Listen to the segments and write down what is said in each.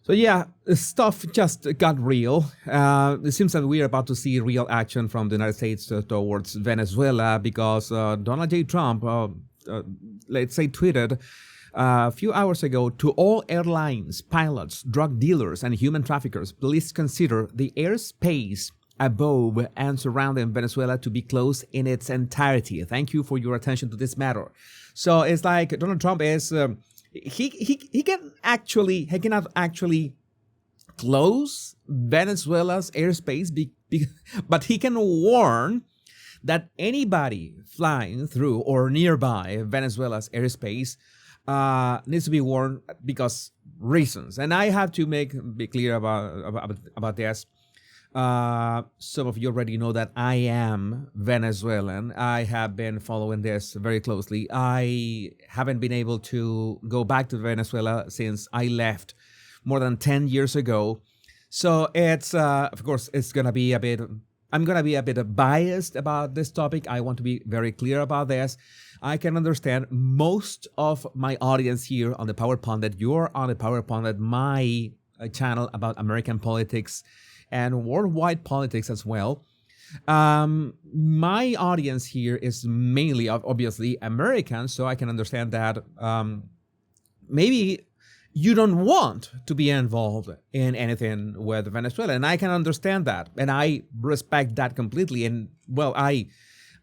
So yeah, stuff just got real. It seems that we are about to see real action from the United States towards Venezuela because Donald J. Trump, let's say, tweeted a few hours ago to all airlines, pilots, drug dealers, and human traffickers, please consider the airspace above and surrounding Venezuela to be closed in its entirety. Thank you for your attention to this matter. So it's like Donald Trump is he cannot actually close Venezuela's airspace, but he can warn that anybody flying through or nearby Venezuela's airspace needs to be warned because reasons. And I have to be clear about this. Some of you already know that I am Venezuelan. I have been following this very closely. I haven't been able to go back to Venezuela since I left more than 10 years ago. So it's, of course, I'm going to be a bit biased about this topic. I want to be very clear about this. I can understand most of my audience here on the Power Pundit. You're on the Power Pundit, my channel about American politics and worldwide politics as well. My audience here is mainly, obviously, Americans, so I can understand that maybe you don't want to be involved in anything with Venezuela, and I can understand that, and I respect that completely. And well, I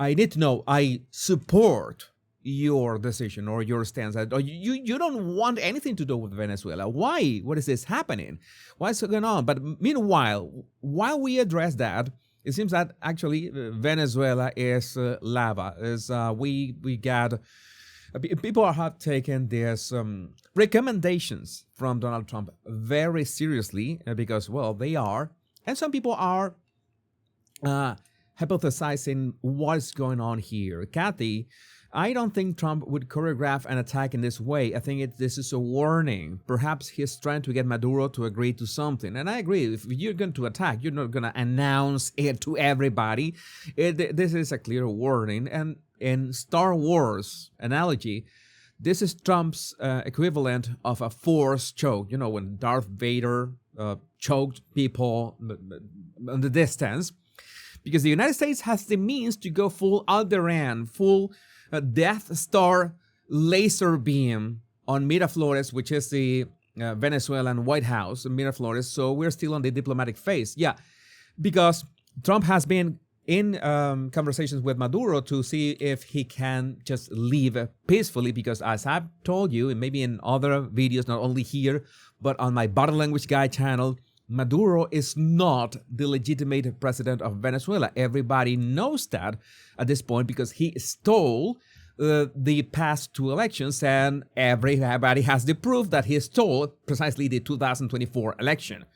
need to know, I support your decision or your stance that you don't want anything to do with Venezuela. Why? What is this happening? Why is it going on? But meanwhile, while we address that, it seems that actually Venezuela is lava. We got people have taken these recommendations from Donald Trump very seriously because, well, they are, and some people are hypothesizing what's going on here. Kathy, I don't think Trump would choreograph an attack in this way. I think this is a warning. Perhaps he's trying to get Maduro to agree to something. And I agree, if you're going to attack, you're not going to announce it to everybody. This is a clear warning. And in Star Wars analogy, this is Trump's equivalent of a force choke. You know, when Darth Vader choked people in the distance. Because the United States has the means to go full Alderaan, full Death Star laser beam on Miraflores, which is the Venezuelan White House, Miraflores. So we're still on the diplomatic phase. Yeah, because Trump has been in conversations with Maduro to see if he can just leave peacefully. Because as I've told you, and maybe in other videos, not only here, but on my Body Language Guy channel, Maduro is not the legitimate president of Venezuela. Everybody knows that at this point because he stole the past two elections, and everybody has the proof that he stole precisely the 2024 election.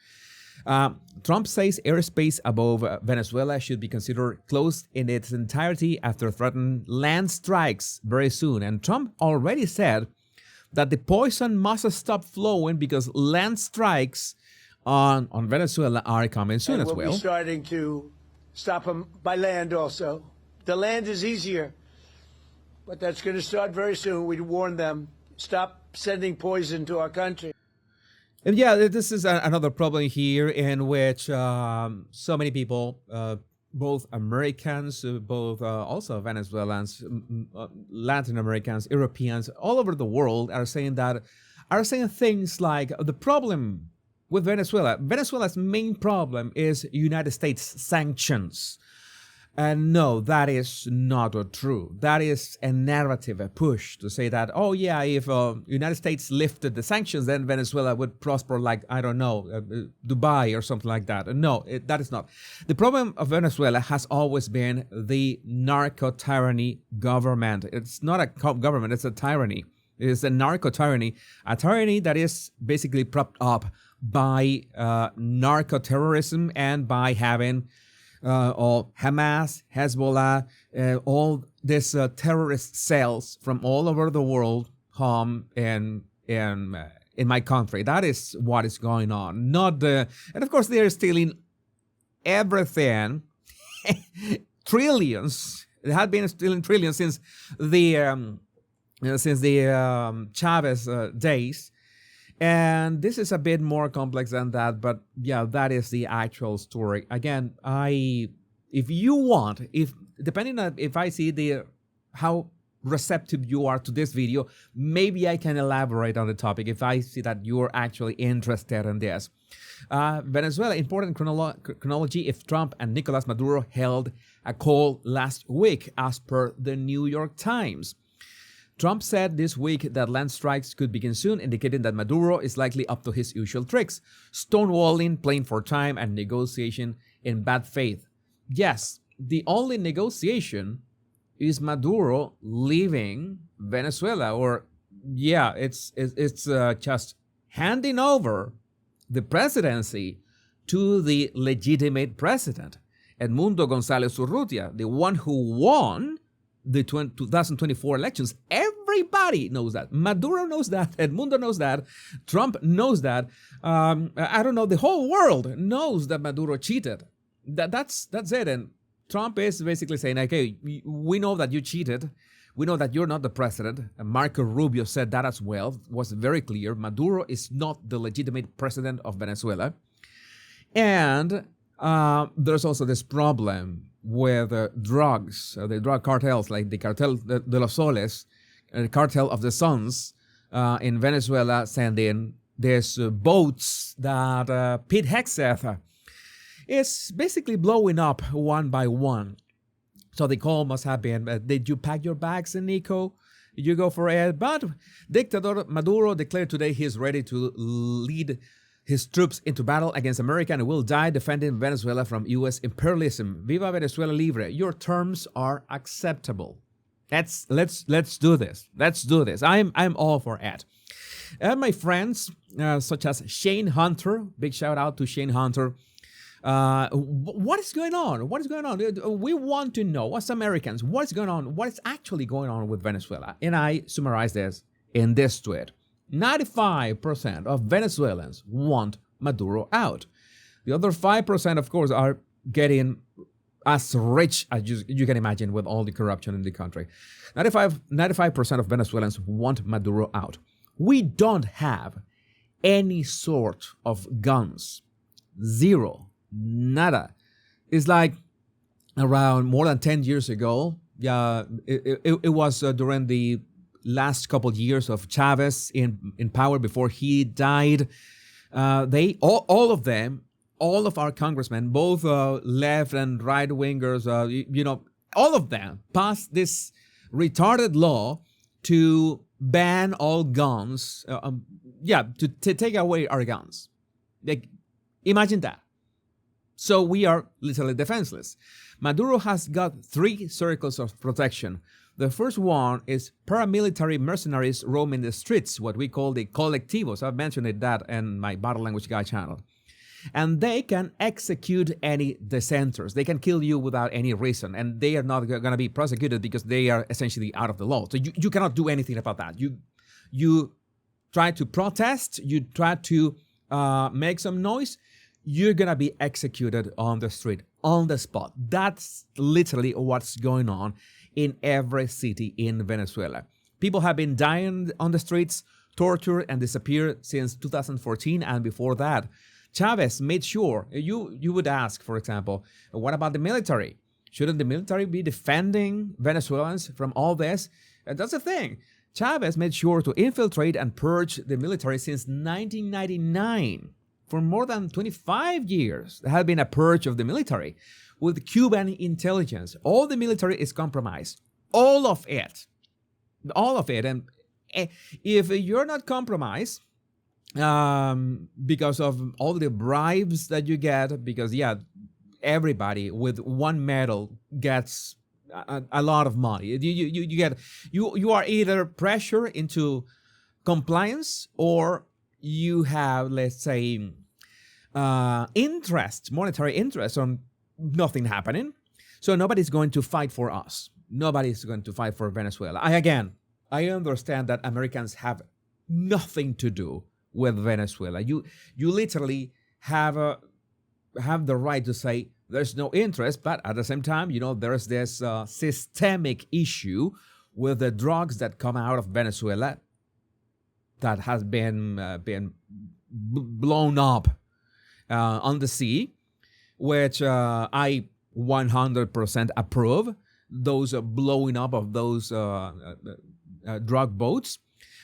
Trump says airspace above Venezuela should be considered closed in its entirety after threatened land strikes very soon. And Trump already said that the poison must stop flowing because land strikes on Venezuela are coming soon as well. We'll be starting to stop them by land also. The land is easier, but that's going to start very soon. We warn them, stop sending poison to our country. And yeah, this is another problem here in which so many people, both Americans, both also Venezuelans, Latin Americans, Europeans, all over the world are saying things like the problem with Venezuela's main problem is United States sanctions. And no, that is not true. That is a narrative, a push to say that, oh yeah, if United States lifted the sanctions, then Venezuela would prosper like, I don't know, Dubai or something like that. No, that is not. The problem of Venezuela has always been the narco-tyranny government. It's not a government, it's a tyranny. It's a narco-tyranny, a tyranny that is basically propped up by narco-terrorism and by having all Hamas, Hezbollah, all these terrorist cells from all over the world home in my country. That is what is going on. And of course they are stealing everything, trillions. They have been stealing trillions since the Chavez days. And this is a bit more complex than that, but yeah, that is the actual story. Again, if you want, if depending on if I see the how receptive you are to this video, maybe I can elaborate on the topic if I see that you're actually interested in this. Venezuela, important chronology if Trump and Nicolas Maduro held a call last week, as per the New York Times. Trump said this week that land strikes could begin soon, indicating that Maduro is likely up to his usual tricks, stonewalling, playing for time, and negotiation in bad faith. Yes, the only negotiation is Maduro leaving Venezuela, or yeah, it's just handing over the presidency to the legitimate president, Edmundo González Urrutia, the one who won the 2024 elections. Everybody knows that. Maduro knows that. Edmundo knows that. Trump knows that. I don't know. The whole world knows that Maduro cheated. That's it. And Trump is basically saying, okay, we know that you cheated. We know that you're not the president. And Marco Rubio said that as well. It was very clear. Maduro is not the legitimate president of Venezuela. And there's also this problem with drugs, the drug cartels, like the Cartel de los Soles, the Cartel of the Suns in Venezuela, sending these boats that Pete Hegseth is basically blowing up one by one. So the call must have been, did you pack your bags, Nico? Did you go for it? But Dictator Maduro declared today he's ready to lead his troops into battle against America and will die defending Venezuela from U.S. imperialism. Viva Venezuela Libre. Your terms are acceptable. Let's do this. Let's do this. I'm all for it. My friends, such as Shane Hunter, big shout out to Shane Hunter. What is going on? What is going on? We want to know, as Americans, what's going on? What is actually going on with Venezuela? And I summarize this in this tweet. 95% of Venezuelans want Maduro out. The other 5%, of course, are getting as rich as you can imagine with all the corruption in the country. 95% of Venezuelans want Maduro out. We don't have any sort of guns. Zero. Nada. It's like around more than 10 years ago. Yeah, it was during the last couple years of Chavez in power before he died. They all of them, all of our congressmen, both left and right wingers, all of them passed this retarded law to ban all guns. To take away our guns. Like, imagine that. So we are literally defenseless. Maduro has got 3 circles of protection. The first one is paramilitary mercenaries roaming the streets, what we call the colectivos. I've mentioned that in my Battle Language Guy channel. And they can execute any dissenters. They can kill you without any reason, and they are not going to be prosecuted because they are essentially out of the law. So you cannot do anything about that. You try to protest, you try to make some noise, you're going to be executed on the street, on the spot. That's literally what's going on in every city in Venezuela. People have been dying on the streets, tortured and disappeared since 2014 and before that. Chavez made sure, you would ask, for example, what about the military? Shouldn't the military be defending Venezuelans from all this? And that's the thing. Chavez made sure to infiltrate and purge the military since 1999. For more than 25 years, there had been a purge of the military with Cuban intelligence. All the military is compromised. All of it. All of it. And if you're not compromised because of all the bribes that you get, because, everybody with one medal gets a lot of money. You are either pressure into compliance or you have, let's say, monetary interest on nothing happening. So nobody's going to fight for us. Nobody's going to fight for Venezuela. I understand that Americans have nothing to do with Venezuela. You literally have the right to say there's no interest, but at the same time, there's this systemic issue with the drugs that come out of Venezuela. that has been blown up on the sea, which I 100% approve. Those blowing up of those drug boats.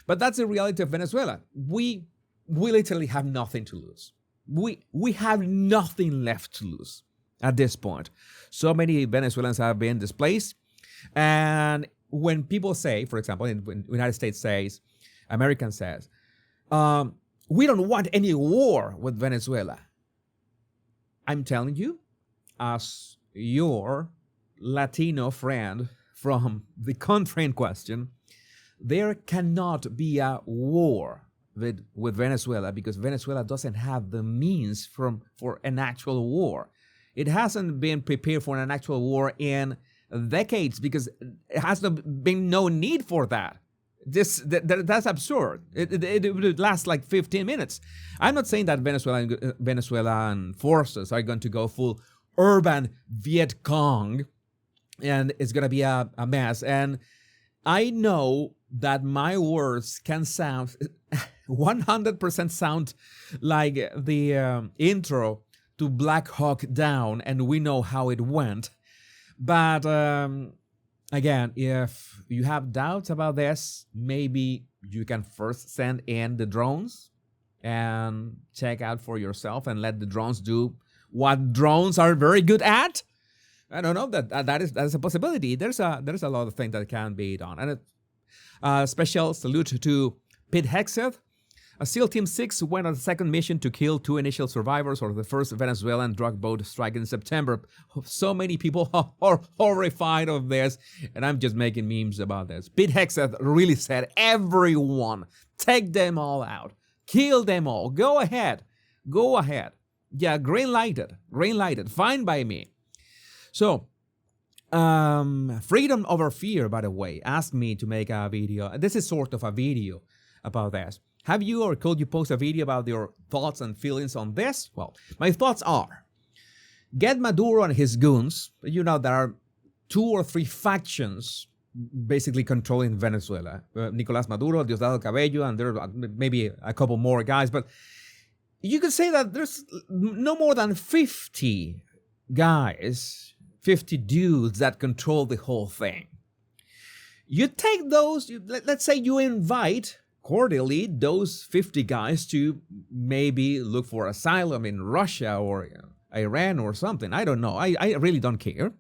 But that's the reality of Venezuela. We literally have nothing to lose. We have nothing left to lose at this point. So many Venezuelans have been displaced. And when people say, for example, when the United States says, American says, we don't want any war with Venezuela. I'm telling you, as your Latino friend from the country in question, there cannot be a war with Venezuela because Venezuela doesn't have the means for an actual war. It hasn't been prepared for an actual war in decades because it has been no need for that. That's absurd. It would last like 15 minutes. I'm not saying that Venezuelan forces are going to go full urban Viet Cong and it's going to be a mess. And I know that my words can sound 100% sound like the intro to Black Hawk Down, and we know how it went. But again, if you have doubts about this, maybe you can first send in the drones and check out for yourself and let the drones do what drones are very good at. I don't know, that is a possibility. There's a lot of things that can be done. And a special salute to Pete Hegseth. SEAL Team 6 went on a second mission to kill 2 initial survivors of the first Venezuelan drug boat strike in September. So many people are horrified of this, and I'm just making memes about this. Pete Hegseth really said, everyone, take them all out. Kill them all. Go ahead. Yeah, green lighted. Fine by me. So, Freedom Over Fear, by the way, asked me to make a video. This is sort of a video about this. Have you or could you post a video about your thoughts and feelings on this? Well, my thoughts are, get Maduro and his goons. You know, there are 2 or 3 factions basically controlling Venezuela. Nicolás Maduro, Diosdado Cabello, and there are maybe a couple more guys. But you could say that there's no more than 50 guys, 50 dudes that control the whole thing. You take those, let's say you invite cordially those 50 guys to maybe look for asylum in Russia or Iran or something. I don't know. I really don't care.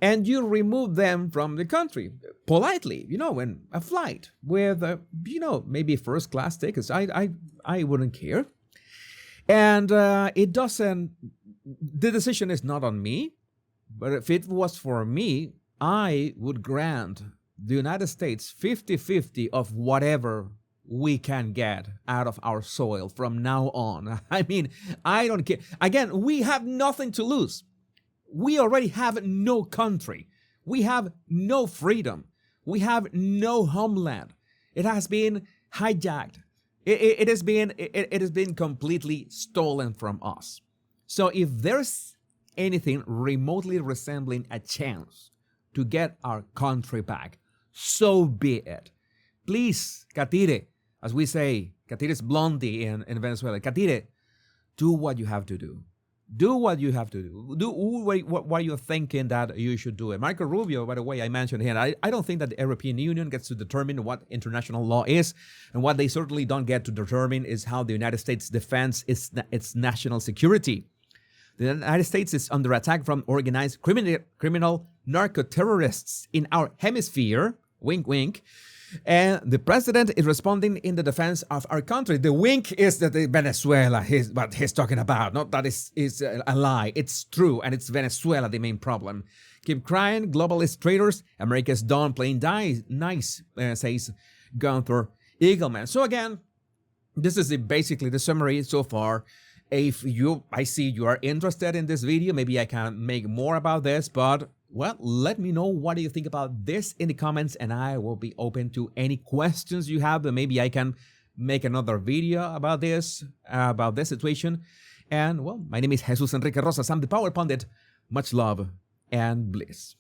And you remove them from the country politely, in a flight with, maybe first class tickets. I wouldn't care. And the decision is not on me. But if it was for me, I would grant the United States 50-50 of whatever we can get out of our soil from now on. I mean, I don't care. Again, we have nothing to lose. We already have no country. We have no freedom. We have no homeland. It has been hijacked. It has been completely stolen from us. So if there's anything remotely resembling a chance to get our country back, so be it. Please, Catire, as we say, Catire is Blondie in Venezuela. Catire, do what you have to do. Do what you have to do. Do what you're thinking that you should do it. Marco Rubio, by the way, I mentioned here, I don't think that the European Union gets to determine what international law is, and what they certainly don't get to determine is how the United States defends its national security. The United States is under attack from organized criminal narco-terrorists in our hemisphere, wink, wink, and the president is responding in the defense of our country. The wink is that Venezuela is what he's talking about, not that is a lie. It's true, and it's Venezuela the main problem. Keep crying, globalist traitors. America's done playing nice, says Gunther Eagleman. So again, this is basically the summary so far. If I see you are interested in this video, maybe I can make more about this, but well, let me know what do you think about this in the comments, and I will be open to any questions you have, and maybe I can make another video about this situation. And well, my name is Jesus Enrique Rosas. I'm the Power Pundit. Much love and bliss.